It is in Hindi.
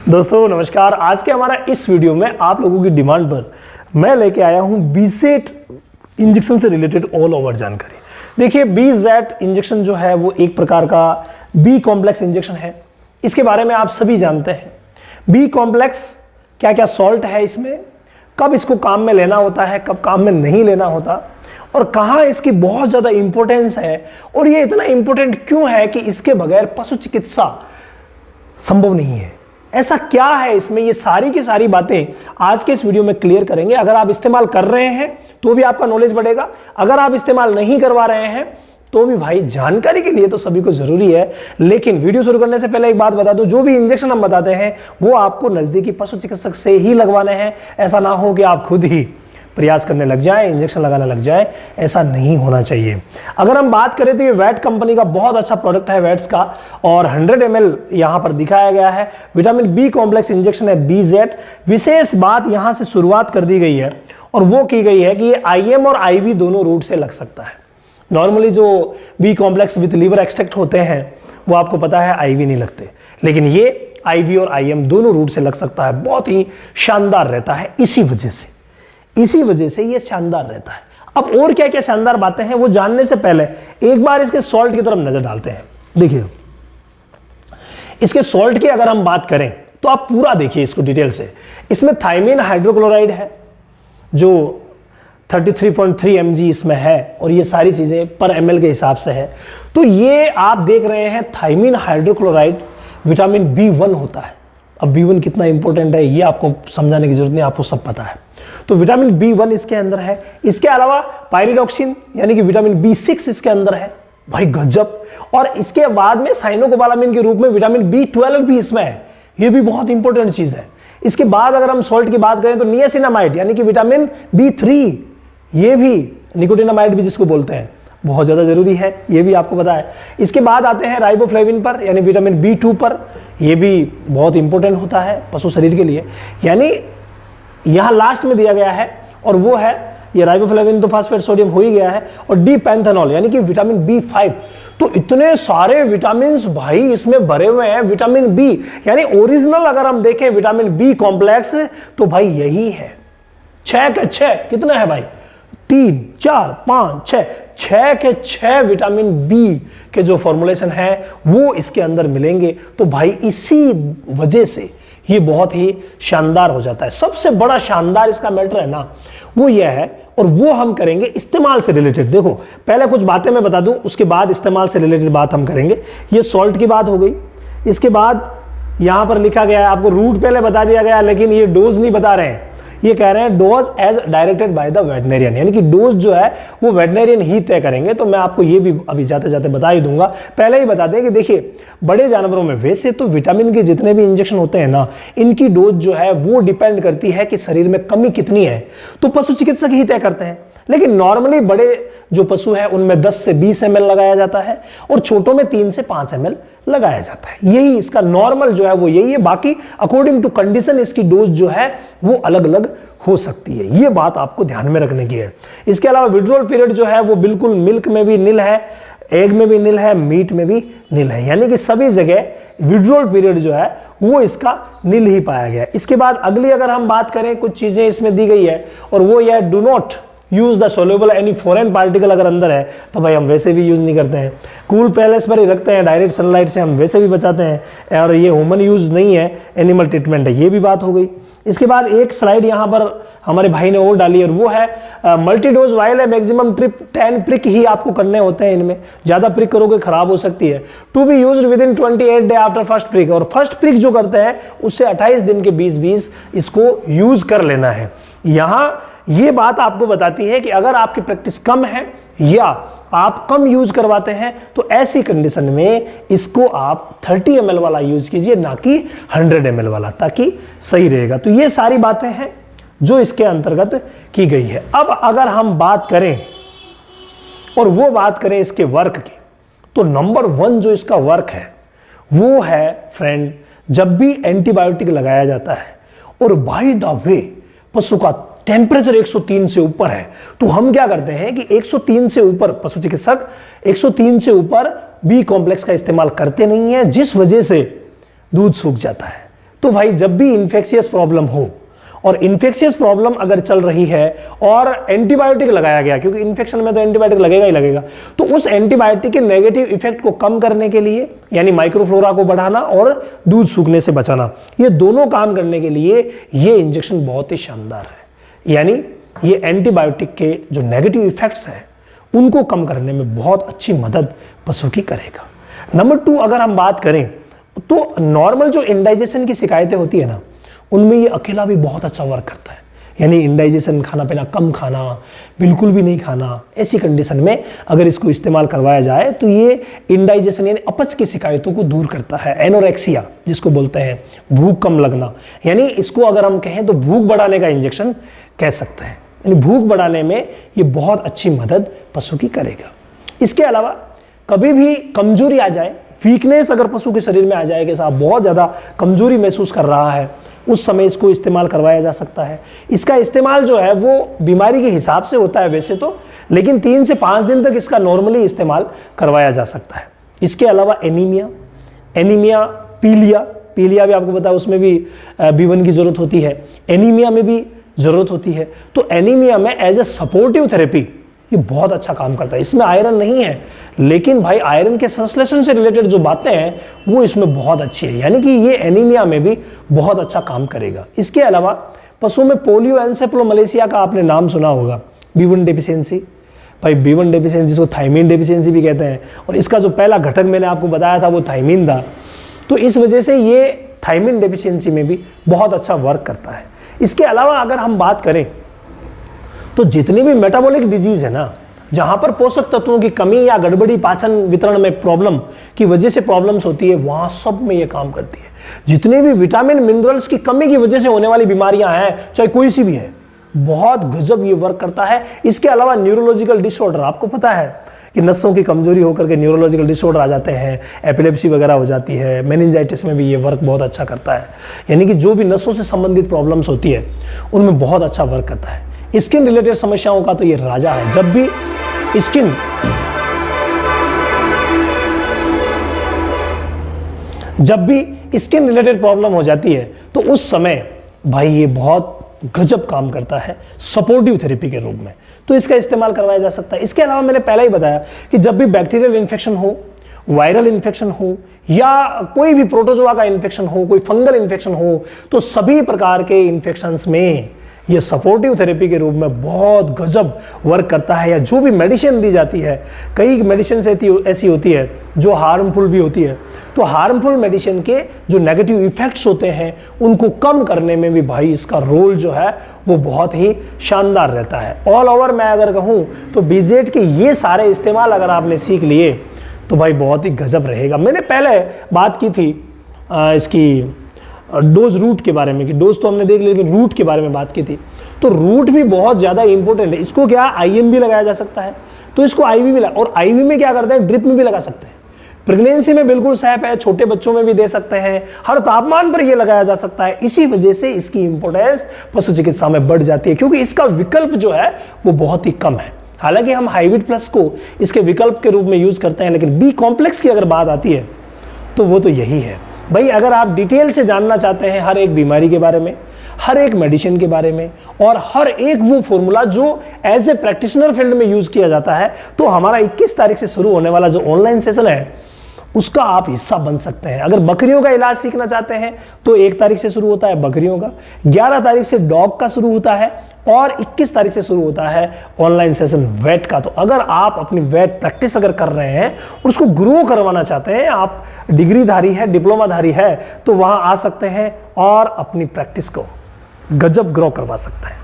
दोस्तों नमस्कार। आज के हमारा इस वीडियो में आप लोगों की डिमांड पर मैं लेके आया हूं बीजेट इंजेक्शन से रिलेटेड ऑल ओवर जानकारी। देखिए, बीजेट इंजेक्शन जो है वो एक प्रकार का बी कॉम्प्लेक्स इंजेक्शन है। इसके बारे में आप सभी जानते हैं। बी कॉम्प्लेक्स क्या क्या सॉल्ट है इसमें, कब इसको काम में लेना होता है, कब काम में नहीं लेना होता, और कहाँ इसकी बहुत ज़्यादा इंपॉर्टेंस है, और ये इतना इंपॉर्टेंट क्यों है कि इसके बगैर पशु चिकित्सा संभव नहीं है। ऐसा क्या है इसमें, ये सारी की सारी बातें आज के इस वीडियो में क्लियर करेंगे। अगर आप इस्तेमाल कर रहे हैं तो भी आपका नॉलेज बढ़ेगा, अगर आप इस्तेमाल नहीं करवा रहे हैं तो भी भाई जानकारी के लिए तो सभी को जरूरी है। लेकिन वीडियो शुरू करने से पहले एक बात बता दूं, जो भी इंजेक्शन हम बताते हैं वो आपको नजदीकी पशु चिकित्सक से ही लगवाने हैं। ऐसा ना हो कि आप खुद ही प्रयास करने लग जाए, इंजेक्शन लगाने लग जाए, ऐसा नहीं होना चाहिए। अगर हम बात करें तो ये वैट कंपनी का बहुत अच्छा प्रोडक्ट है वैट्स का, और 100 ml यहां पर दिखाया गया है। विटामिन बी कॉम्प्लेक्स इंजेक्शन है बीजेट। विशेष बात यहां से शुरुआत कर दी गई है और वो की गई है कि ये आईएम और आईवी दोनों रूट से लग सकता है। नॉर्मली जो B complex with liver extract होते हैं वो आपको पता है आईवी नहीं लगते, लेकिन ये आईवी और आईएम दोनों रूट से लग सकता है। बहुत ही शानदार रहता है, इसी वजह से ये शानदार रहता है। अब और क्या क्या शानदार बातें हैं वो जानने से पहले एक बार इसके सॉल्ट की तरफ नजर डालते हैं। देखिए, इसके सॉल्ट की अगर हम बात करें तो आप पूरा देखिए इसको डिटेल से। इसमें थायमीन हाइड्रोक्लोराइड है जो 33.3 mg इसमें है, और ये सारी चीजें पर ml के हिसाब से है। तो ये आप देख रहे हैं थायमीन हाइड्रोक्लोराइड विटामिन B1 होता है। अब B1 कितना इंपॉर्टेंट है ये आपको समझाने की जरूरत नहीं, आपको सब पता है। तो विटामिन B1 इसके अंदर है। इसके अलावा पायरिडॉक्सिन यानी कि विटामिन B6 इसके अंदर है। भाई गजब। और इसके बाद में साइनोकोबालामिन के रूप में विटामिन B12 भी इसमें है। ये भी बहुत इंपॉर्टेंट चीज है। इसके बाद अगर हम सॉल्ट की बात करें तो नियासिनामाइड यानी कि विटामिन B3, ये भी निकोटिनामाइड भी जिसको बोलते हैं, बहुत ज्यादा जरूरी है, ये भी आपको पता है। इसके बाद आते हैं राइबोफ्लेविन पर यानी विटामिन B2 पर, ये भी बहुत इंपॉर्टेंट होता है पशु शरीर के लिए। यानी यहां लास्ट में दिया गया है और वो है ये राइबोफ्लेविन, तो फास्फेट सोडियम हो ही गया है, और डी पैंथेनॉल यानी कि विटामिन B5। तो इतने सारे विटामिन भाई इसमें भरे हुए हैं। विटामिन बी यानी ओरिजिनल अगर हम देखें विटामिन बी कॉम्प्लेक्स तो भाई यही है। 6 के 6 कितना है भाई, 3 4 5 6, 6 के 6 विटामिन बी के जो फॉर्मुलेशन है वो इसके अंदर मिलेंगे। तो भाई इसी वजह से ये बहुत ही शानदार हो जाता है। सबसे बड़ा शानदार इसका मैटर है ना वो ये है, और वो हम करेंगे इस्तेमाल से रिलेटेड। देखो, पहले कुछ बातें मैं बता दूं, उसके बाद इस्तेमाल से रिलेटेड बात हम करेंगे। ये सॉल्ट की बात हो गई। इसके बाद यहां पर लिखा गया है, आपको रूट पहले बता दिया गया, लेकिन ये डोज नहीं बता रहे हैं। ये कह रहे हैं dose as directed by the veterinarian, यानी कि डोज जो है वो वेटनेरियन ही तय करेंगे। तो मैं आपको ये भी अभी जाते जाते बता ही दूंगा। पहले ही बता दें कि देखिए, बड़े जानवरों में वैसे तो विटामिन के जितने भी इंजेक्शन होते हैं ना, इनकी डोज जो है वो डिपेंड करती है कि शरीर में कमी कितनी है, तो पशु चिकित्सक ही तय करते हैं। लेकिन नॉर्मली बड़े जो पशु है उनमें 10 से 20 ml लगाया जाता है, और छोटों में 3 से 5 ml लगाया जाता है। यही इसका नॉर्मल जो है वो यही है। बाकी अकॉर्डिंग टू कंडीशन इसकी डोज जो है वो अलग अलग हो सकती है। ये बात आपको ध्यान में रखने की है। इसके अलावा विड्रॉल पीरियड जो है वो बिल्कुल मिल्क में भी नील है, एग में भी नील है, मीट में भी नील है, यानी कि सभी जगह विड्रॉल पीरियड जो है वो इसका नील ही पाया गया। इसके बाद अगली अगर हम बात करें, कुछ चीजें इसमें दी गई है, और वो यह do not use the soluble any foreign particle अगर अंदर है तो भाई हम वैसे भी यूज नहीं करते हैं। कूल पैलेस पर ही रखते हैं, डायरेक्ट सनलाइट से हम वैसे भी बचाते हैं, और ये ह्यूमन यूज नहीं है, एनिमल ट्रीटमेंट है। ये भी बात हो गई। इसके बाद एक स्लाइड यहाँ पर हमारे भाई ने और डाली, और वो है मल्टी डोज वायल है। मैक्सिमम ट्रिप 10 प्रिक ही आपको करने होते हैं। इनमें ज्यादा प्रिक करोगे खराब हो सकती है। To be used within 28 day after first prick, और फर्स्ट प्रिक जो करते हैं उससे 28 दिन के 20-20 इसको यूज कर लेना है। यहां ये बात आपको बताती है कि अगर आपकी प्रैक्टिस कम है या आप कम यूज करवाते हैं तो ऐसी कंडीशन में इसको आप 30 ml वाला यूज कीजिए, ना कि 100 ml वाला, ताकि सही रहेगा। तो ये सारी बातें हैं जो इसके अंतर्गत की गई है। अब अगर हम बात करें, और वो बात करें इसके वर्क की, तो नंबर 1 जो इसका वर्क है वो है फ्रेंड, जब भी एंटीबायोटिक लगाया जाता है और बाय द वे पशु का टेम्परेचर 103 से ऊपर है, तो हम क्या करते हैं कि 103 से ऊपर, पशु चिकित्सक 103 से ऊपर बी कॉम्प्लेक्स का इस्तेमाल करते नहीं है, जिस वजह से दूध सूख जाता है। तो भाई जब भी इन्फेक्शियस प्रॉब्लम हो और इन्फेक्शियस प्रॉब्लम अगर चल रही है और एंटीबायोटिक लगाया गया, क्योंकि इन्फेक्शन में तो एंटीबायोटिक लगेगा ही लगेगा, तो उस एंटीबायोटिक के नेगेटिव इफेक्ट को कम करने के लिए, यानी माइक्रोफ्लोरा को बढ़ाना और दूध सूखने से बचाना, ये दोनों काम करने के लिए ये इंजेक्शन बहुत ही शानदार है। यानी ये एंटीबायोटिक के जो नेगेटिव इफेक्ट्स हैं उनको कम करने में बहुत अच्छी मदद पशु की करेगा। नंबर 2, अगर हम बात करें तो नॉर्मल जो इंडाइजेशन की शिकायतें होती है ना, उनमें ये अकेला भी बहुत अच्छा वर्क करता है। यानी इंडाइजेशन, खाना पीना कम खाना, बिल्कुल भी नहीं खाना, ऐसी कंडीशन में अगर इसको इस्तेमाल करवाया जाए तो ये इंडाइजेशन यानी अपच की शिकायतों को दूर करता है। एनोरेक्सिया जिसको बोलते हैं, भूख कम लगना, यानी इसको अगर हम कहें तो भूख बढ़ाने का इंजेक्शन कह सकते हैं। यानी भूख बढ़ाने में ये बहुत अच्छी मदद पशु की करेगा। इसके अलावा कभी भी कमजोरी आ जाए, वीकनेस अगर पशु के शरीर में आ जाए कि साहब बहुत ज़्यादा कमजोरी महसूस कर रहा है, उस समय इसको इस्तेमाल करवाया जा सकता है। इसका इस्तेमाल जो है वो बीमारी के हिसाब से होता है वैसे तो, लेकिन 3 से 5 दिन तक इसका नॉर्मली इस्तेमाल करवाया जा सकता है। इसके अलावा एनीमिया, पीलिया भी आपको पता है, उसमें भी B1 की ज़रूरत होती है, एनीमिया में भी ज़रूरत होती है। तो एनीमिया में एज ए सपोर्टिव थेरेपी ये बहुत अच्छा काम करता है। इसमें आयरन नहीं है, लेकिन भाई आयरन के संश्लेषण से रिलेटेड जो बातें हैं वो इसमें बहुत अच्छी है, यानी कि ये एनीमिया में भी बहुत अच्छा काम करेगा। इसके अलावा पशु में पोलियो एन्सेफेलोमलेशिया का आपने नाम सुना होगा, B1 डेफिशिएंसी। भाई B1 डेफिशिएंसी जिसको थायमीन डेफिशिएंसी भी कहते हैं, और इसका जो पहला घटक मैंने आपको बताया था वो थायमीन था। तो इस वजह से ये थायमीन डेफिशिएंसी में भी बहुत अच्छा वर्क करता है। इसके अलावा अगर हम बात करें तो जितनी भी मेटाबॉलिक डिजीज है ना, जहां पर पोषक तत्वों की कमी या गड़बड़ी पाचन वितरण में प्रॉब्लम की वजह से प्रॉब्लम्स होती है, वहां सब में ये काम करती है। जितने भी विटामिन मिनरल्स की कमी की वजह से होने वाली बीमारियां हैं, चाहे कोई सी भी है, बहुत गजब ये वर्क करता है। इसके अलावा न्यूरोलॉजिकल डिसऑर्डर, आपको पता है कि नसों की कमजोरी होकर के न्यूरोलॉजिकल डिसऑर्डर आ जाते हैं, एपिलेप्सी वगैरह हो जाती है, मेनिंजाइटिस में भी ये वर्क बहुत अच्छा करता है। यानी कि जो भी नसों से संबंधित प्रॉब्लम्स होती है उनमें बहुत अच्छा वर्क करता है। स्किन रिलेटेड समस्याओं का तो ये राजा है। जब भी स्किन रिलेटेड प्रॉब्लम हो जाती है तो उस समय भाई ये बहुत गजब काम करता है सपोर्टिव थेरेपी के रूप में, तो इसका इस्तेमाल करवाया जा सकता है। इसके अलावा मैंने पहले ही बताया कि जब भी बैक्टीरियल इन्फेक्शन हो, वायरल इन्फेक्शन हो, या कोई भी प्रोटोजोआ का इन्फेक्शन हो, कोई फंगल इन्फेक्शन हो, तो सभी प्रकार के इन्फेक्शंस में ये सपोर्टिव थेरेपी के रूप में बहुत गजब वर्क करता है। या जो भी मेडिसिन दी जाती है, कई मेडिसिन ऐसी होती है जो हार्मफुल भी होती है, तो हार्मफुल मेडिसिन के जो नेगेटिव इफेक्ट्स होते हैं उनको कम करने में भी भाई इसका रोल जो है वो बहुत ही शानदार रहता है। ऑल ओवर मैं अगर कहूँ तो BZ के ये सारे इस्तेमाल अगर आपने सीख लिए तो भाई बहुत ही गजब रहेगा। मैंने पहले बात की थी इसकी डोज रूट के बारे में, कि डोज तो हमने देख लिया, लेकिन रूट के बारे में बात की थी। तो रूट भी बहुत ज़्यादा इंपॉर्टेंट है। इसको क्या IM भी लगाया जा सकता है, तो इसको IV भी लगा, और IV में क्या करते हैं, ड्रिप में भी लगा सकते हैं। प्रेगनेंसी में बिल्कुल सेफ है, छोटे बच्चों में भी दे सकते हैं, हर तापमान पर यह लगाया जा सकता है। इसी वजह से इसकी इंपॉर्टेंस पशु चिकित्सा में बढ़ जाती है, क्योंकि इसका विकल्प जो है वो बहुत ही कम है। हालांकि हम हाइब्रिड प्लस को इसके विकल्प के रूप में यूज करते हैं, लेकिन B कॉम्प्लेक्स की अगर बात आती है तो वो तो यही है। भाई अगर आप डिटेल से जानना चाहते हैं हर एक बीमारी के बारे में, हर एक मेडिसिन के बारे में, और हर एक वो फॉर्मूला जो एज ए प्रैक्टिशनर फील्ड में यूज किया जाता है, तो हमारा 21 तारीख से शुरू होने वाला जो ऑनलाइन सेशन है उसका आप हिस्सा बन सकते हैं। अगर बकरियों का इलाज सीखना चाहते हैं तो 1 तारीख से शुरू होता है बकरियों का, 11 तारीख से डॉग का शुरू होता है, और 21 तारीख से शुरू होता है ऑनलाइन सेशन वेट का। तो अगर आप अपनी वेट प्रैक्टिस अगर कर रहे हैं और उसको ग्रो करवाना चाहते हैं, आप डिग्रीधारी है, डिप्लोमाधारी है, तो वहां आ सकते हैं और अपनी प्रैक्टिस को गजब ग्रो करवा सकते हैं।